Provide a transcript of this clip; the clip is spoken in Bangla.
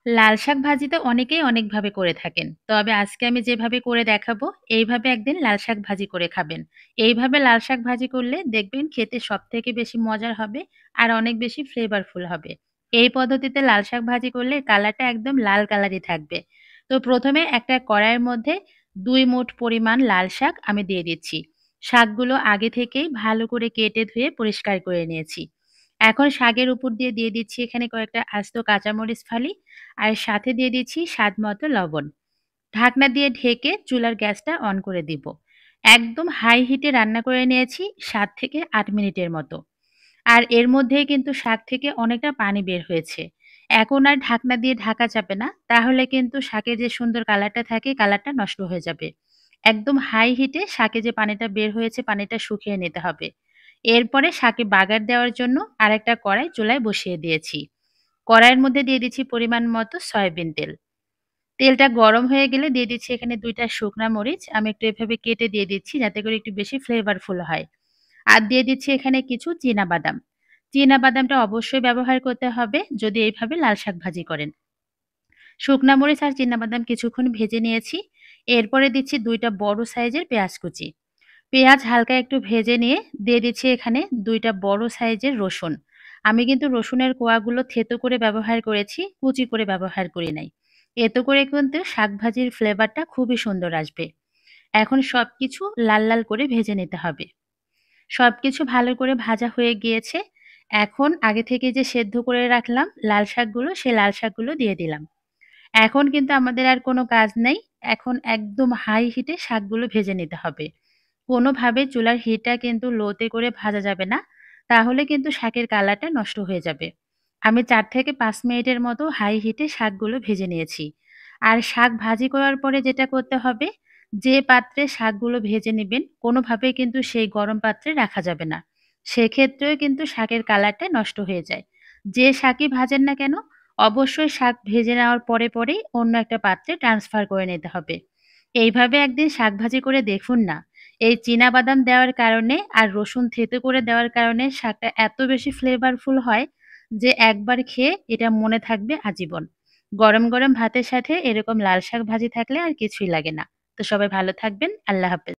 লাল শাক ভাজিতে অনেকেই অনেকভাবে করে থাকেন। তবে আজকে আমি যেভাবে করে দেখাবো, এইভাবে একদিন লাল শাক ভাজি করে খাবেন। এইভাবে লাল শাক ভাজি করলে দেখবেন খেতে সবথেকে বেশি মজার হবে আর অনেক বেশি ফ্লেভারফুল হবে। এই পদ্ধতিতে লাল শাক ভাজি করলে কালারটা একদম লাল কালারই থাকবে। তো প্রথমে একটা কড়াইয়ের মধ্যে ২ মুঠ পরিমাণ লাল শাক আমি দিয়ে দিচ্ছি। শাকগুলো আগে থেকেই ভালো করে কেটে ধুয়ে পরিষ্কার করে নিয়েছি। এখন শাকের উপর দিয়ে দিচ্ছি এখানে কয়েকটা আস্ত কাঁচামরিচ ফালি আর সাথে দিয়ে দিচ্ছি স্বাদমতো লবণ। ঢাকনা দিয়ে ঢেকে চুলার গ্যাসটা অন করে দিব। একদম হাই হিটে রান্না করে নিয়েছি ৭ থেকে ৮ মিনিটের মতো। আর এর মধ্যেই কিন্তু শাক থেকে অনেকটা পানি বের হয়েছে। এখন আর ঢাকনা দিয়ে ঢাকা যাবে না। তাহলে কিন্তু শাকের যে সুন্দর কালারটা থাকে, কালারটা নষ্ট হয়ে যাবে। একদম হাই হিটে শাকে যে পানিটা বের হয়েছে, পানিটা শুকিয়ে নিতে হবে। এরপরে শাকে বাগার দেওয়ার জন্য আরেকটা কড়াই চুলায় বসিয়ে দিয়েছি। কড়াইয়ের মধ্যে দিয়ে দিচ্ছি পরিমাণ মতো সয়াবিন তেল। তেলটা গরম হয়ে গেলে দিয়ে দিচ্ছি এখানে ২ টা শুকনা মরিচ। আমি একটু এভাবে কেটে দিয়ে দিচ্ছি যাতে করে একটু বেশি ফ্লেভারফুল হয়। আর দিয়ে দিচ্ছি এখানে কিছু চীনাবাদাম। চীনাবাদামটা অবশ্যই ব্যবহার করতে হবে যদি এইভাবে লাল শাক ভাজি করেন। শুকনা মরিচ আর চীনাবাদাম কিছুক্ষণ ভেজে নিয়েছি। এরপরে দিচ্ছি ২ টা বড় সাইজের পেঁয়াজ কুচি। পেঁয়াজ হালকা একটু ভেজে নিয়ে দিয়ে দিচ্ছি এখানে ২ টা বড় সাইজের রসুন। আমি কিন্তু রসুনের কোয়াগুলো থেঁতো করে ব্যবহার করেছি, কুচি করে ব্যবহার করি নাই। এতে করে কিন্তু শাক ভাজির ফ্লেভারটা খুবই সুন্দর আসবে। এখন সবকিছু লাল, লাল করে ভেজে নিতে হবে। সবকিছু ভালো করে ভাজা হয়ে গিয়েছে। এখন আগে থেকে যে সেদ্ধ করে রাখলাম লাল শাকগুলো, সেই লাল শাকগুলো দিয়ে দিলাম। এখন কিন্তু আমাদের আর কোনো কাজ নেই। এখন একদম হাই হিটে শাকগুলো ভেজে নিতে হবে। কোনোভাবে চুলার হিটটা কিন্তু লোতে করে ভাজা যাবে না। তাহলে কিন্তু শাকের কালারটা নষ্ট হয়ে যাবে। আমি ৪ থেকে ৫ মিনিটের মতো হাই হিটে শাকগুলো ভেজে নিয়েছি। আর শাক ভাজি করার পরে যেটা করতে হবে, যে পাত্রে শাকগুলো ভেজে নিবেন, কোনোভাবেই কিন্তু সেই গরম পাত্রে রাখা যাবে না। সেক্ষেত্রেও কিন্তু শাকের কালারটা নষ্ট হয়ে যায়। যে শাকই ভাজেন না কেন, অবশ্যই শাক ভেজে নেওয়ার পরেই অন্য একটা পাত্রে ট্রান্সফার করে নিতে হবে। এইভাবে একদিন শাক ভাজি করে দেখুন না। এই চীনাবাদাম দেওয়ার কারণে আর রসুন থেতো করে দেওয়ার কারণে শাকটা এত বেশি ফ্লেভারফুল হয় যে একবার খেয়ে এটা মনে থাকবে আজীবন। গরম, গরম ভাতের সাথে এরকম লাল শাক ভাজি থাকলে আর কিছুই লাগে না। তো সবাই ভালো থাকবেন। আল্লাহ হাফেজ।